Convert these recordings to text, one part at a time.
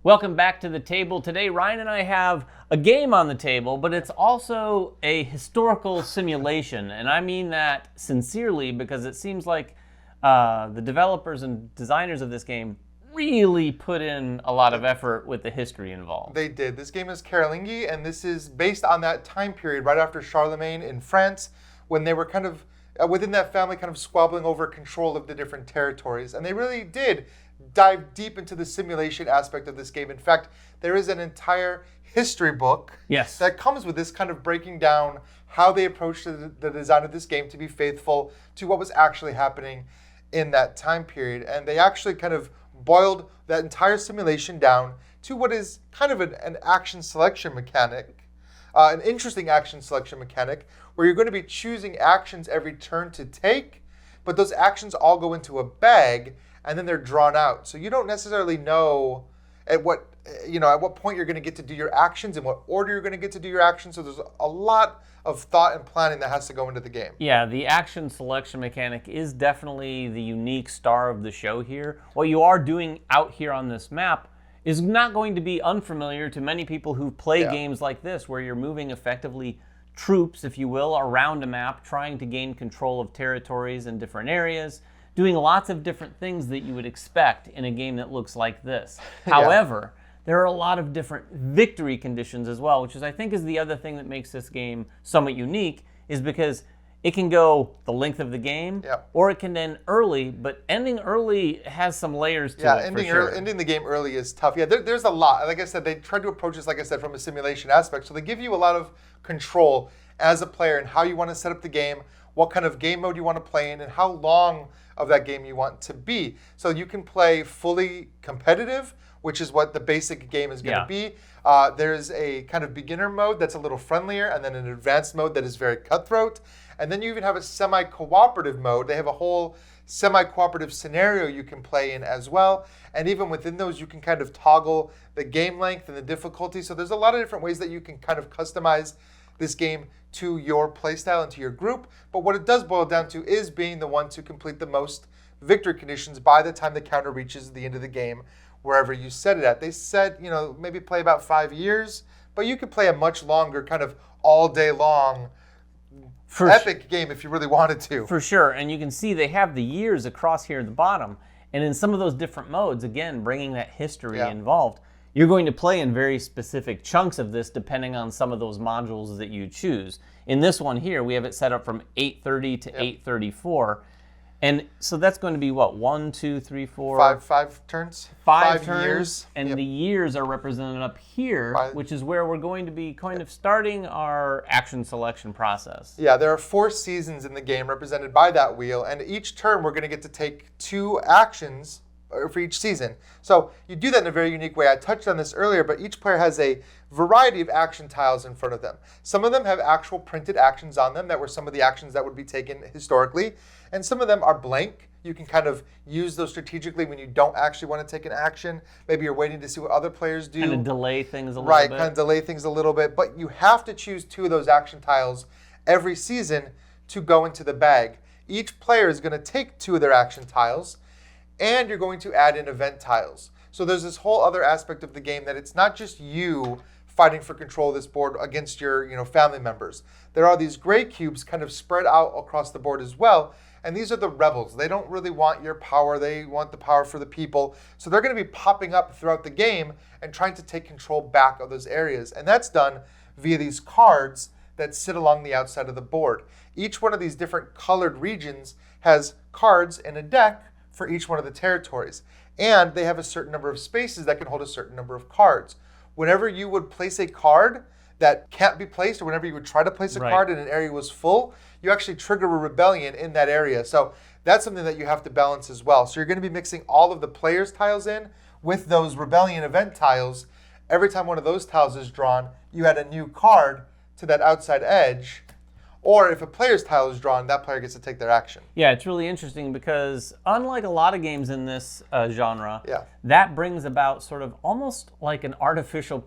Welcome back to the table. Today, Ryan and I have a game on the table, but it's also a historical simulation. And I mean that sincerely because it seems like the developers and designers of this game really put in a lot of effort with the history involved. They did. This game is Carolingi, and this is based on that time period right after Charlemagne in France, when they were kind of, within that family, kind of squabbling over control of the different territories. And they really did dive deep into the simulation aspect of this game. In fact, there is an entire history book that comes with this, kind of breaking down how they approached the design of this game to be faithful to what was actually happening in that time period. And they actually kind of boiled that entire simulation down to what is kind of an action selection mechanic, an interesting action selection mechanic, where you're going to be choosing actions every turn to take, but those actions all go into a bag and then they're drawn out. So you don't necessarily know at what point you're going to get to do your actions, in what order you're going to get to do your actions. So there's a lot of thought and planning that has to go into the game. Yeah, the action selection mechanic is definitely the unique star of the show here. What you are doing out here on this map is not going to be unfamiliar to many people who play games like this, where you're moving effectively troops, if you will, around a map, trying to gain control of territories in different areas, doing lots of different things that you would expect in a game that looks like this. However, there are a lot of different victory conditions as well, which is, I think, is the other thing that makes this game somewhat unique, is because it can go the length of the game, or it can end early, but ending early has some layers to it, ending the game early is tough. Yeah, there's a lot. Like I said, they tried to approach this, like I said, from a simulation aspect. So they give you a lot of control as a player in how you want to set up the game, what kind of game mode you want to play in, and how long of that game you want to be. So you can play fully competitive, which is what the basic game is going to be. There's a kind of beginner mode that's a little friendlier, and then an advanced mode that is very cutthroat. And then you even have a semi-cooperative mode. They have a whole semi-cooperative scenario you can play in as well. And even within those, you can kind of toggle the game length and the difficulty. So there's a lot of different ways that you can kind of customize this game to your playstyle and to your group. But what it does boil down to is being the one to complete the most victory conditions by the time the counter reaches the end of the game, wherever you set it at. They said, maybe play about 5 years, but you could play a much longer, kind of all day long epic game if you really wanted to. For sure, and you can see they have the years across here at the bottom, and in some of those different modes, again, bringing that history involved, you're going to play in very specific chunks of this depending on some of those modules that you choose. In this one here, we have it set up from 8:30 to 8:34. And so that's going to be what, 1, 2, 3, 4? Five turns. 5 turns. Years. And the years are represented up here, which is where we're going to be kind of starting our action selection process. Yeah, there are 4 seasons in the game represented by that wheel, and each turn we're going to get to take 2 actions for each season. So you do that in a very unique way. I touched on this earlier, but each player has a variety of action tiles in front of them. Some of them have actual printed actions on them that were some of the actions that would be taken historically, and some of them are blank. You can kind of use those strategically when you don't actually want to take an action. Maybe you're waiting to see what other players do. Kind of delay things a little bit. Right, kind of delay things a little bit. But you have to choose 2 of those action tiles every season to go into the bag. Each player is going to take 2 of their action tiles, and you're going to add in event tiles. So there's this whole other aspect of the game that it's not just you fighting for control of this board against your family members. There are these gray cubes kind of spread out across the board as well, and these are the rebels. They don't really want your power. They want the power for the people. So they're going to be popping up throughout the game and trying to take control back of those areas. And that's done via these cards that sit along the outside of the board. Each one of these different colored regions has cards in a deck for each one of the territories. And they have a certain number of spaces that can hold a certain number of cards. Whenever you would place a card that can't be placed, or whenever you would try to place a card and an area was full, you actually trigger a rebellion in that area. So that's something that you have to balance as well. So you're going to be mixing all of the players' tiles in with those rebellion event tiles. Every time one of those tiles is drawn, you add a new card to that outside edge. Or if a player's tile is drawn, that player gets to take their action. Yeah, it's really interesting because unlike a lot of games in this genre, that brings about sort of almost like an artificial,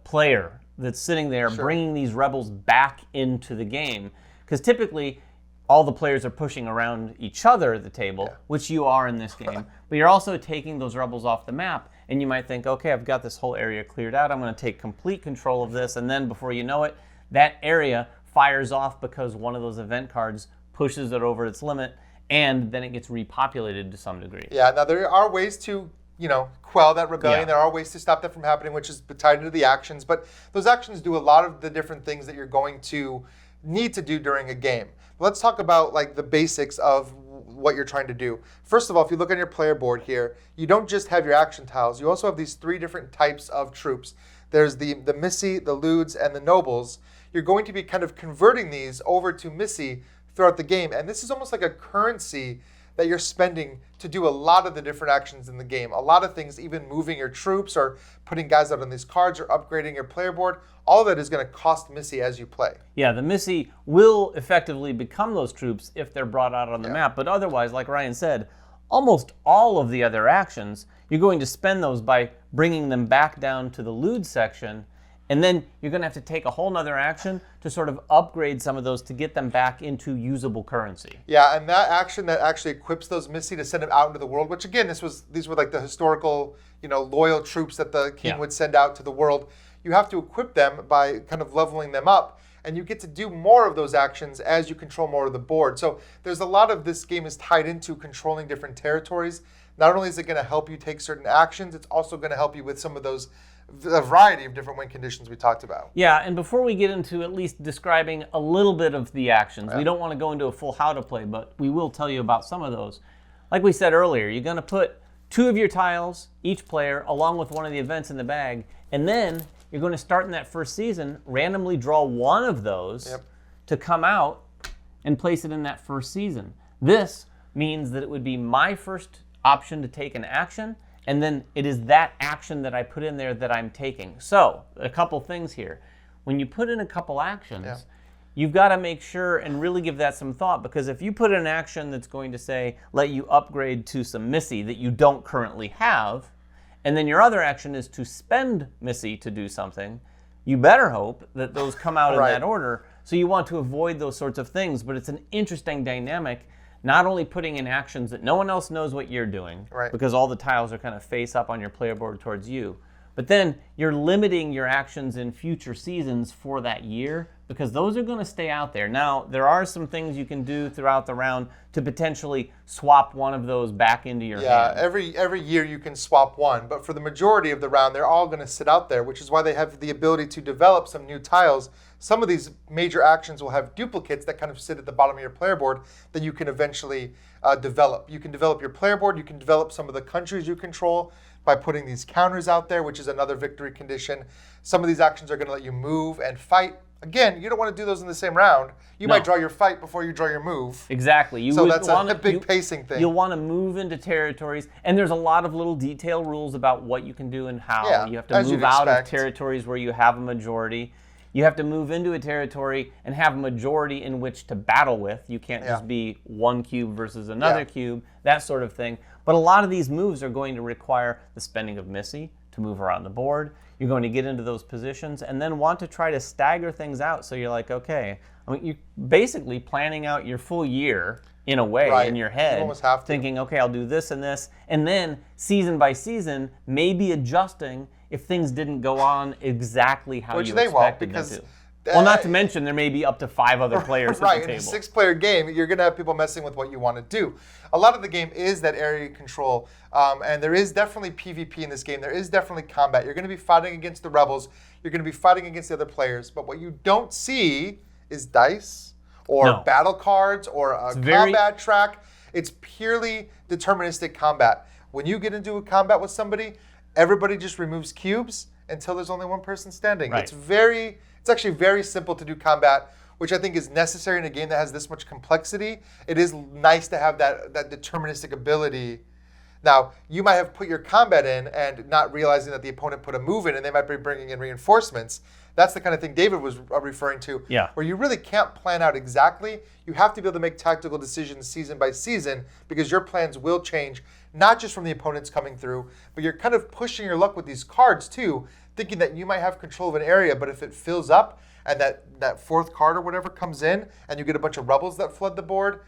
player that's sitting there bringing these rebels back into the game. Because typically, all the players are pushing around each other at the table, which you are in this game, but you're also taking those rebels off the map, and you might think, okay, I've got this whole area cleared out, I'm going to take complete control of this, and then before you know it, that area fires off because one of those event cards pushes it over its limit, and then it gets repopulated to some degree. Yeah, now there are ways to, quell that rebellion. Yeah. There are ways to stop that from happening, which is tied into the actions, but those actions do a lot of the different things that you're going to need to do during a game. Let's talk about like the basics of what you're trying to do. First of all, if you look on your player board here, you don't just have your action tiles. You also have these 3 different types of troops. There's the Missi, the Ludes, and the Nobles. You're going to be kind of converting these over to Missi throughout the game, and this is almost like a currency that you're spending to do a lot of the different actions in the game. A lot of things, even moving your troops or putting guys out on these cards or upgrading your player board, all of that is going to cost Missi as you play. Yeah, the Missi will effectively become those troops if they're brought out on the map, but otherwise, like Ryan said, almost all of the other actions, you're going to spend those by bringing them back down to the Lude section, and then you're going to have to take a whole nother action to sort of upgrade some of those to get them back into usable currency. Yeah, and that action that actually equips those Missi to send them out into the world, which again, these were like the historical, loyal troops that the king would send out to the world. You have to equip them by kind of leveling them up, and you get to do more of those actions as you control more of the board. So there's a lot of this game is tied into controlling different territories. Not only is it going to help you take certain actions, it's also going to help you with some of those a variety of different win conditions we talked about. Yeah, and before we get into at least describing a little bit of the actions, we don't want to go into a full how to play, but we will tell you about some of those. Like we said earlier, you're going to put 2 of your tiles, each player, along with one of the events in the bag, and then you're going to start in that first season, randomly draw one of those to come out and place it in that first season. This means that it would be my first option to take an action, and then it is that action that I put in there that I'm taking. So, a couple things here. When you put in a couple actions, you've got to make sure and really give that some thought, because if you put in an action that's going to say, let you upgrade to some Missi that you don't currently have, and then your other action is to spend Missi to do something, you better hope that those come out in that order. So you want to avoid those sorts of things, but it's an interesting dynamic. Not only putting in actions that no one else knows what you're doing, because all the tiles are kind of face up on your player board towards you, but then you're limiting your actions in future seasons for that year, because those are going to stay out there. Now, there are some things you can do throughout the round to potentially swap one of those back into your hand. Yeah, every year you can swap one, but for the majority of the round, they're all going to sit out there, which is why they have the ability to develop some new tiles. Some of these major actions will have duplicates that kind of sit at the bottom of your player board that you can eventually develop. You can develop your player board. You can develop some of the countries you control by putting these counters out there, which is another victory condition. Some of these actions are going to let you move and fight. Again, you don't want to do those in the same round. You might draw your fight before you draw your move. Exactly. So that's a big pacing thing. You'll want to move into territories, and there's a lot of little detail rules about what you can do and how. Yeah, you have to move out of territories where you have a majority. You have to move into a territory and have a majority in which to battle with. You can't just be one cube versus another cube, that sort of thing. But a lot of these moves are going to require the spending of Missi to move around the board. You're going to get into those positions and then want to try to stagger things out. So you're like, okay, I mean, you're basically planning out your full year in a way in your head, you almost have to. thinking, okay, I'll do this and this, and then season by season, maybe adjusting if things didn't go on exactly how you expected them to. Well, not to mention there may be up to 5 other players at the table. In a 6-player game, you're going to have people messing with what you want to do. A lot of the game is that area control, and there is definitely PvP in this game. There is definitely combat. You're going to be fighting against the rebels. You're going to be fighting against the other players. But what you don't see is dice or battle cards or a combat track. It's purely deterministic combat. When you get into a combat with somebody, everybody just removes cubes until there's only one person standing. It's actually very simple to do combat, which I think is necessary in a game that has this much complexity. It is nice to have that deterministic ability. Now, you might have put your combat in and not realizing that the opponent put a move in, and they might be bringing in reinforcements. That's the kind of thing David was referring to, where you really can't plan out exactly. You have to be able to make tactical decisions season by season, because your plans will change, not just from the opponents coming through, but you're kind of pushing your luck with these cards too, thinking that you might have control of an area, but if it fills up and that fourth card or whatever comes in and you get a bunch of rebels that flood the board,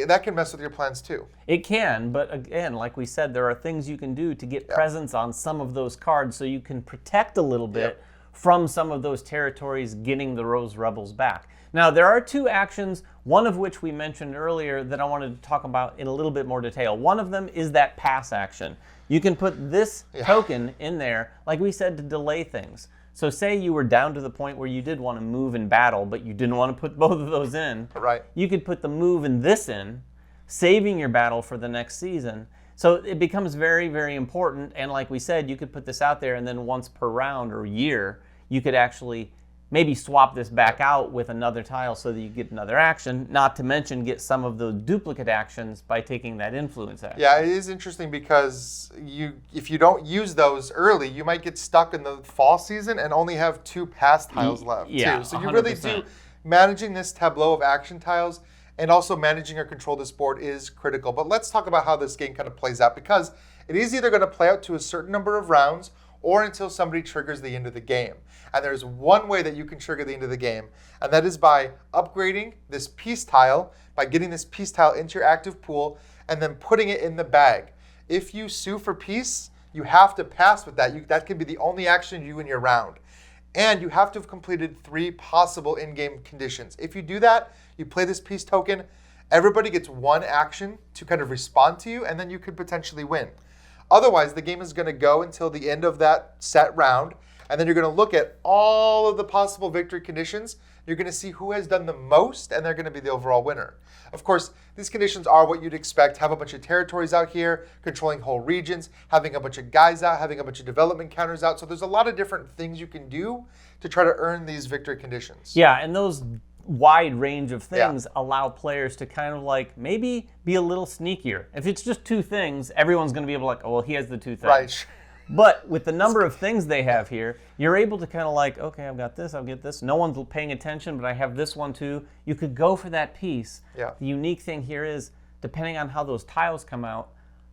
that can mess with your plans too. It can, but again, like we said, there are things you can do to get presence on some of those cards so you can protect a little bit from some of those territories getting those rebels back. Now, there are 2 actions, one of which we mentioned earlier that I wanted to talk about in a little bit more detail. One of them is that pass action. You can put this token in there, like we said, to delay things. So say you were down to the point where you did want to move in battle, but you didn't want to put both of those in. Right. You could put the move and this in, saving your battle for the next season. So it becomes very, very important. And like we said, you could put this out there, and then once per round or year, you could actually maybe swap this back out with another tile so that you get another action, not to mention get some of the duplicate actions by taking that influence action. Yeah, it is interesting because if you don't use those early, you might get stuck in the fall season and only have 2 pass tiles left too. So you really 100%. managing this tableau of action tiles and also managing or control this board is critical. But let's talk about how this game kind of plays out, because it is either going to play out to a certain number of rounds or until somebody triggers the end of the game. And there's one way that you can trigger the end of the game, and that is by upgrading this peace tile, by getting this peace tile into your active pool, and then putting it in the bag. If you sue for peace, you have to pass with that. That can be the only action you do in your round. And you have to have completed 3 possible in-game conditions. If you do that, you play this peace token, everybody gets 1 action to kind of respond to you, and then you could potentially win. Otherwise, the game is going to go until the end of that set round, and then you're going to look at all of the possible victory conditions. You're going to see who has done the most, and they're going to be the overall winner. Of course, these conditions are what you'd expect. Have a bunch of territories out here, controlling whole regions, having a bunch of guys out, having a bunch of development counters out. So there's a lot of different things you can do to try to earn these victory conditions. Yeah, and those wide range of things allow players to kind of like maybe be a little sneakier. If it's just 2 things, everyone's going to be able to like, oh, well, he has the 2 things. Right. But with the number of things they have here, you're able to kind of like, okay, I've got this, I'll get this. No one's paying attention, but I have this one too. You could go for that piece. Yeah. The unique thing here is, depending on how those tiles come out,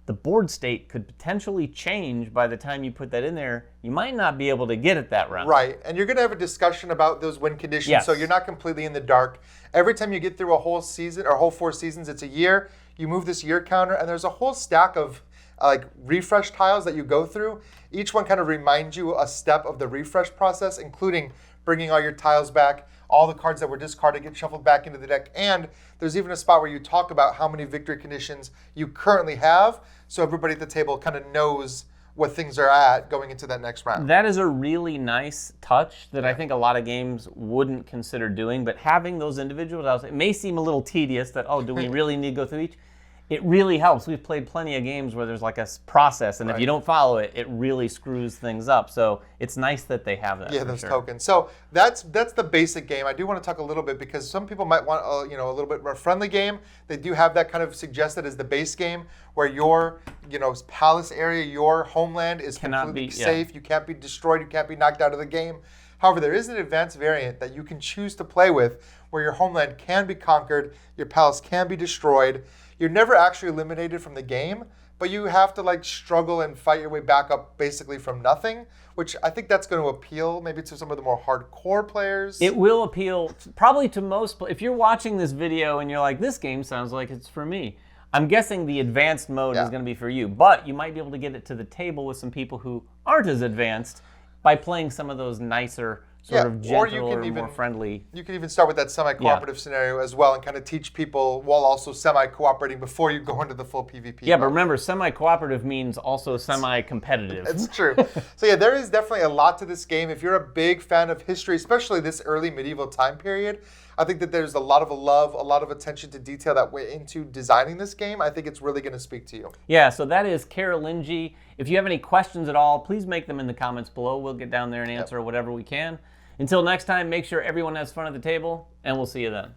the board state could potentially change by the time you put that in there. You might not be able to get it that round. Right, and you're going to have a discussion about those win conditions, so you're not completely in the dark. Every time you get through a whole season, or a whole 4 seasons, it's a year, you move this year counter, and there's a whole stack of like refresh tiles that you go through. Each one kind of reminds you a step of the refresh process, including bringing all your tiles back, all the cards that were discarded get shuffled back into the deck, and there's even a spot where you talk about how many victory conditions you currently have, so everybody at the table kind of knows what things are at going into that next round. That is a really nice touch that I think a lot of games wouldn't consider doing, but having those individual tiles, it may seem a little tedious that, oh, do we really need to go through each? It really helps. We've played plenty of games where there's like a process, and if you don't follow it, it really screws things up. So it's nice that they have that. Yeah, those tokens. So that's the basic game. I do want to talk a little bit because some people might want a little bit more friendly game. They do have that kind of suggested as the base game, where your palace area, your homeland is completely safe. You can't be destroyed. You can't be knocked out of the game. However, there is an advanced variant that you can choose to play with, where your homeland can be conquered, your palace can be destroyed. You're never actually eliminated from the game, but you have to like struggle and fight your way back up basically from nothing, which I think that's going to appeal maybe to some of the more hardcore players. It will appeal probably to most. If you're watching this video and you're like, this game sounds like it's for me, I'm guessing the advanced mode is going to be for you, but you might be able to get it to the table with some people who aren't as advanced by playing some of those nicer, sort of gentle or more friendly. You can even start with that semi-cooperative scenario as well and kind of teach people while also semi-cooperating before you go into the full PvP. Yeah, but remember, semi-cooperative means also semi-competitive. It's true. So yeah, there is definitely a lot to this game. If you're a big fan of history, especially this early medieval time period, I think that there's a lot of love, a lot of attention to detail that went into designing this game. I think it's really going to speak to you. Yeah, so that is Carolingi. If you have any questions at all, please make them in the comments below. We'll get down there and answer whatever we can. Until next time, make sure everyone has fun at the table, and we'll see you then.